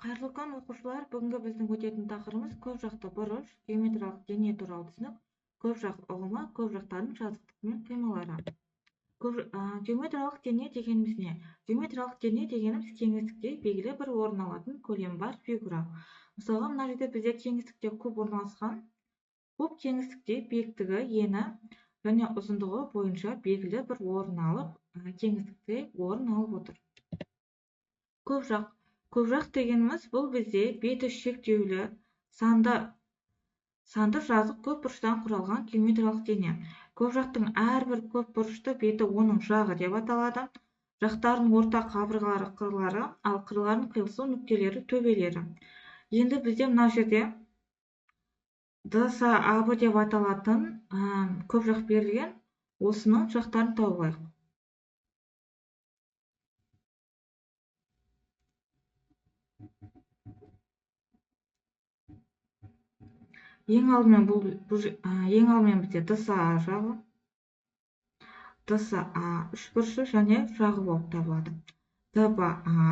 Қайырлы күн оқушылар, бүгінгі біздің өтетін тақырыбымыз көп жақты бұрыш, геометриялық дене туралы түсінік, көп жақ ұғымы, көп жақтардың жазықтық мен қималары. Геометриялық дене дегеніміз не? Геометриялық дене дегеніміз кеңістікте белгілі бір орын алатын көлем бар фигура. Мысалға, мына жерде бізде кеңістікте куб орналасқан. Куб кеңістікте биіктігі, ені және ұзындығы бойынша белгілі бір орын алып, кеңістікте орын алып отыр. Көп жақ. Көп жақ дегеніміз бұл бізде беті шектеулі, санды жазық көп бұрыштан құралған геометриялық дене. Көп жақтың әрбір көп бұрышты беті оның жағы деп аталады. Жақтардың орта қабырғалары қырлары, ал қырлардың қиылысу нүктелері төбелері. Енді бізде мына жерде ДСАБ деп аталатын көп жақ берілген, осының жақтарын тауып алайық. Ең алдымен бізде ДСА жағы, ДСА үшбұрышы және жағы болып табылады. ДБА,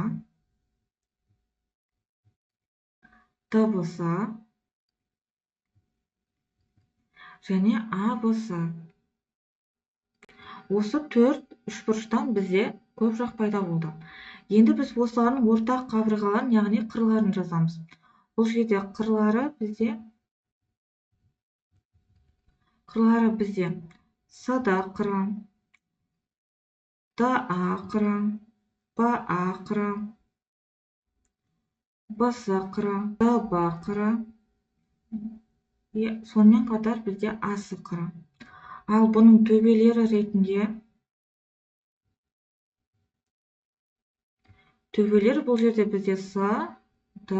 ДБС және АБС. Осы төрт үшбұрыштан бізде көп жақ пайда болды. Енді біз осылардың ортақ қабырғаларын, яғни қырларын жазамыз. Бұл жерде қырлары бізде СД қыры, ДА қыры, БА қыры, БС қыры, ДБ қыры, сонымен қатар бізде АС қыры. Ал бұның төбелері ретінде бұл жерде бізде С, Д,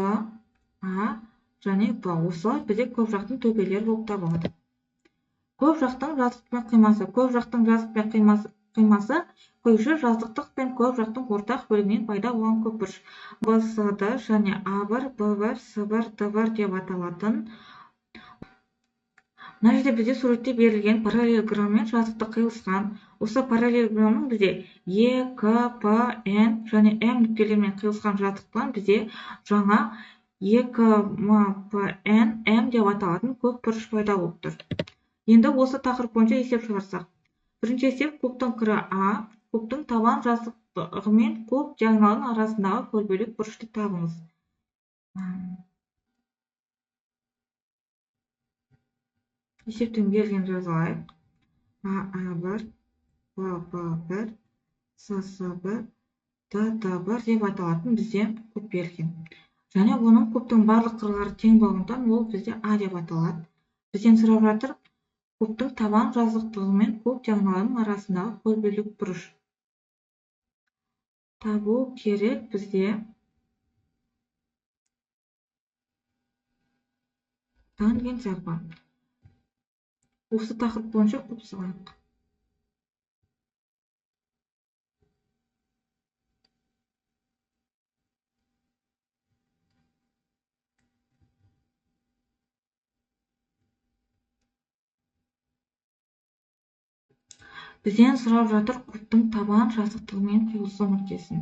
А және Б. Осылар бізде көп жақтың төбелері болып табылады. Көп жақтың жазықтық пен қимасы. Көп жақтың жазықтық пен қимасы қиюшы жазықтық пен көп жақтың ортақ бөлігінен пайда болған көпбұрыш. БСД және А1, Б1, С1, Д1 деп аталатын. Мына жерде бізде суретте берілген параллелограммен жазықтық қиылысқан. Осы параллелограмның бізде Е, К, П, Н және М нүктелермен қиылысқан жазықтықтан бізде жаңа Е, К, М, П, Н, М деп аталатын көпбұрыш пайда болып тұр. Енді осы тақырып бойынша есеп шығарсақ. Бірінші есеп кубтың қыры А, кубтың табан жазықтығы мен куб диагоналының арасындағы көлбеулік бұрышты табыңыз. Есептің берілген жазайық. А1, Б1, С1, Д1 деп аталатын бізде куб берілген. Және оның кубтың барлық қырлары тең болғандықтан ол бізде А деп аталады. Бізден сұрап жатыр кубтың табан жазықтығы мен куб диагоналының арасындағы көлбеулік бұрыш. Табу керек бізде тангенциялға. Осы тақырып бойынша куб сызайық. Бізден сұрап жатыр кубтың табан жазықтығымен қиылысу нүктесін.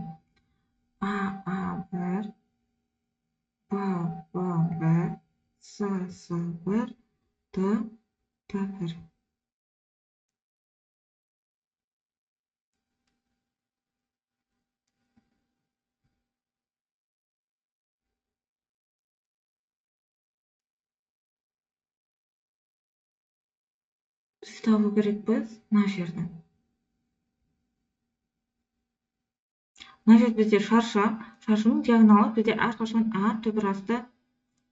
А1, Б1, С1, Д1. Біз табу керекпіз мына жерді. Мына жерде бізде шаршының диагоналы бізде әрқашан А түбірасты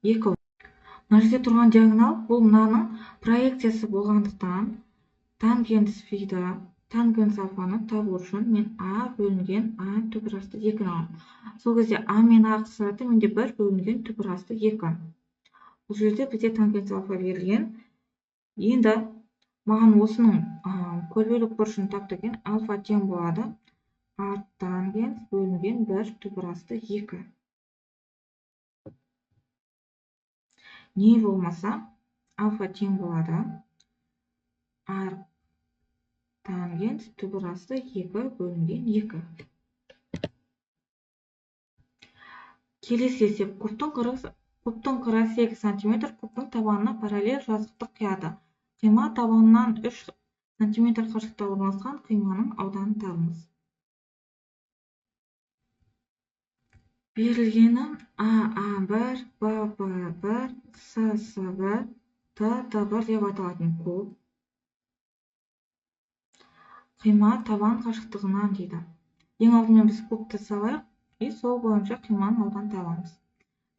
2. Мына жерде тұрған диагонал бұл мынаның проекциясы болғандықтан тангенс фиді, тангенс алфаны табу үшін мен А бөлінген А түбірасты 2 аламын. Сол кезде А мен А қысылады, менде 1 бөлінген түбірасты 2. Бұл жерде бізде тангенс алфа берілген. Енді маған осының көлбеулік бұрышын тап деген алфа тең болады А тангенс бөлінген 1 түбірасты 2. Не болмаса алфа тең болады А тангенс түбірасты 2 бөлінген 2. келесі есеп. кубтың қыры 8 см, кубтың табанына параллель жазықтық қияды. Қима табанынан 3 см қашықтықта орналасқан қиманың ауданын табыңыз. Берілгені АА1, ББ1, СС1, ТТ1 деп аталатын куб қима табан қашықтығынан дейді. Ең алдымен біз кубты салайық, сол бойынша қиманың ауданын табамыз.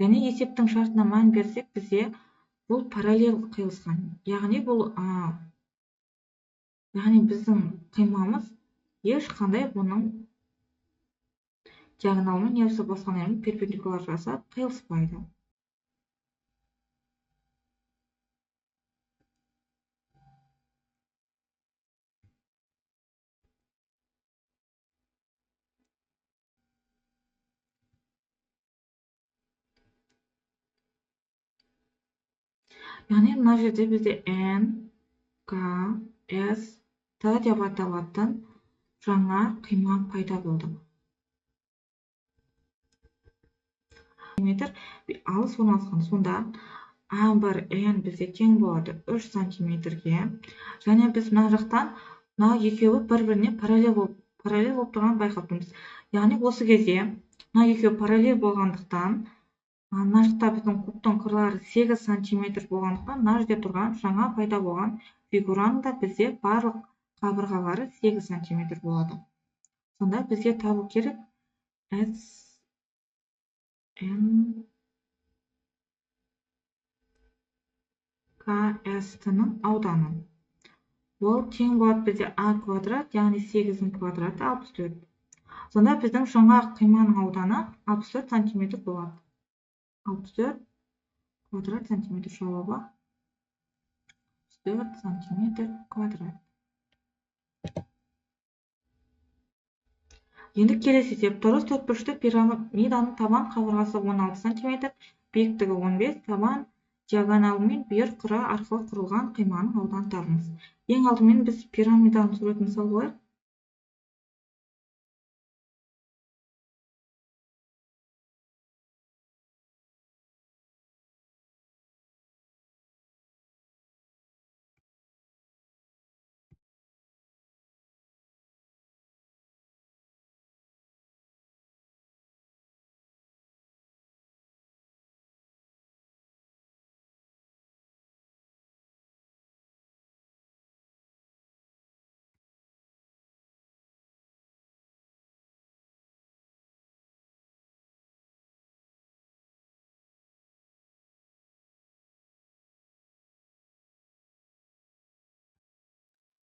Және есептің шартына мән берсек, бізде бұл параллель қиылысқан. Яғни біздің қимамыз ешқандай бұның диагоналымен немесе басқа нәрмен перпендикуляр жасап қиылыспайды. Яғни мына жерде бізде N, K, S, T деп аталатын жаңа қима пайда болды. Алыс орналасқан. Сонда A1N бізде тең болады 3 см-ге. Және біз мына жақтан мына екеуі бір-біріне параллель болып тұрғанын байқап тұрмыз. Яғни осы кезде мына екеуі параллель болғандықтан, мына жақта біздің кубтың қырлары 8 см болғандықтан, мына жерде тұрған жаңа пайда болған фигураның да бізде барлық қабырғалары 8 см болады. Сонда бізде табу керек SNKS-ның ауданы. Ол тең болады бізде А квадрат, яғни 8-дің квадраты 64. Сонда біздің жаңа қиманың ауданы 64 см болады. 64 квадрат сантиметр жауабы 64 см квадрат. Енді келесі есеп. Дұрыс төртбұрышты пирамиданың табан қабырғасы 16 см, биіктігі 15, табан диагоналымен бүйір қыры арқылы құрылған қиманың ауданын табыңыз. Ең алдымен біз пирамиданың суретін салайық.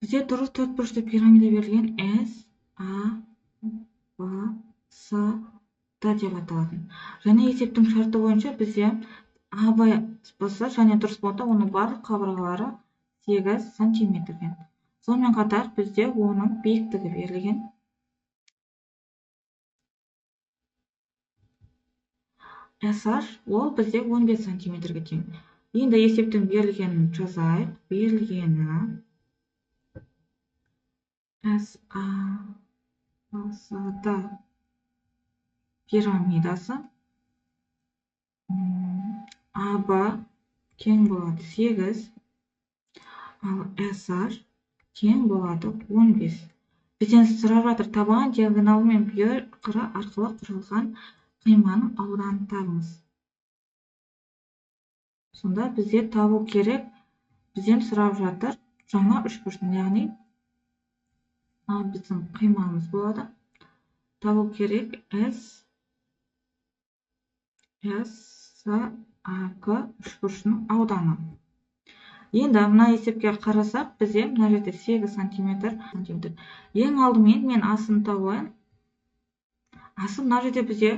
Бізде дұрыс төртбұрышты пирамида берілген S, A, B, S, T деп аталатын. Және есептің шарты бойынша бізде А, Б болса және дұрыс болса, оның барлық қабырғалары 8 см. Сонымен қатар бізде оның биіктігі берілген. SH ол бізде 15 см-ге тең. Енді есептің берілгенін жазайық. Берілгені SAD пирамидасы AB тең болады 8, ал SH тең болады 15. Бізден сұрап жатыр, табан диагоналы мен бүйір қыры арқылы құрылған қиманың ауданын табыңыз. Сонда бізде табу керек, бізден сұрап жатыр жаңа үшбұрышын, яғни біздің қимамыз болады. Табу керек SAK үшбұрышының ауданы. Енді мына есепке қарасақ, бізде мына жерде 8 см. Ең алдымен мен асын табайын. Асы мына жерде бізде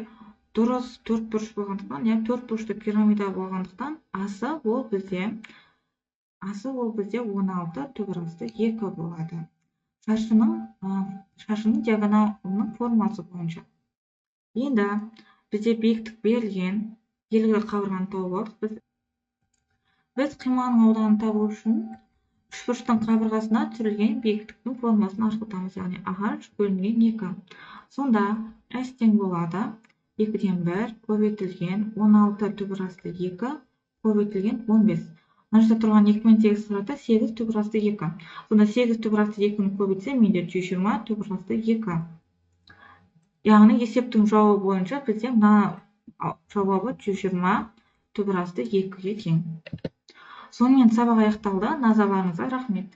дұрыс төртбұрыш болғандықтан, яғни төртбұрышты пирамида болғандықтан, асы ол бізде 16, түбірасты 2 болады. Шашының диагоналының формуласы бойынша. Енді бізде биіктік берілген, белгілі қабырғаны тауып алдық. Біз қиманың ауданын табу үшін үшбұрыштың қабырғасына түсірілген биіктіктің формуласын ажыратамыз, яғни AH бөлінген 2. Сонда S тең болады 2-ден 1 көбейтілген 16 түбір асты 2 көбейтілген 15. Мына жерде тұрған 2 мен 8 сұрады, 8 түбір асты 2. Сонда 8 түбір асты 2-ні көбейтсе, менде 120 түбір асты 2. Яғни есептің жауабы бойынша бізде мына жауабы 120 түбір асты 2-ге тең. Сонымен сабақ аяқталды. Назарларыңызға рахмет.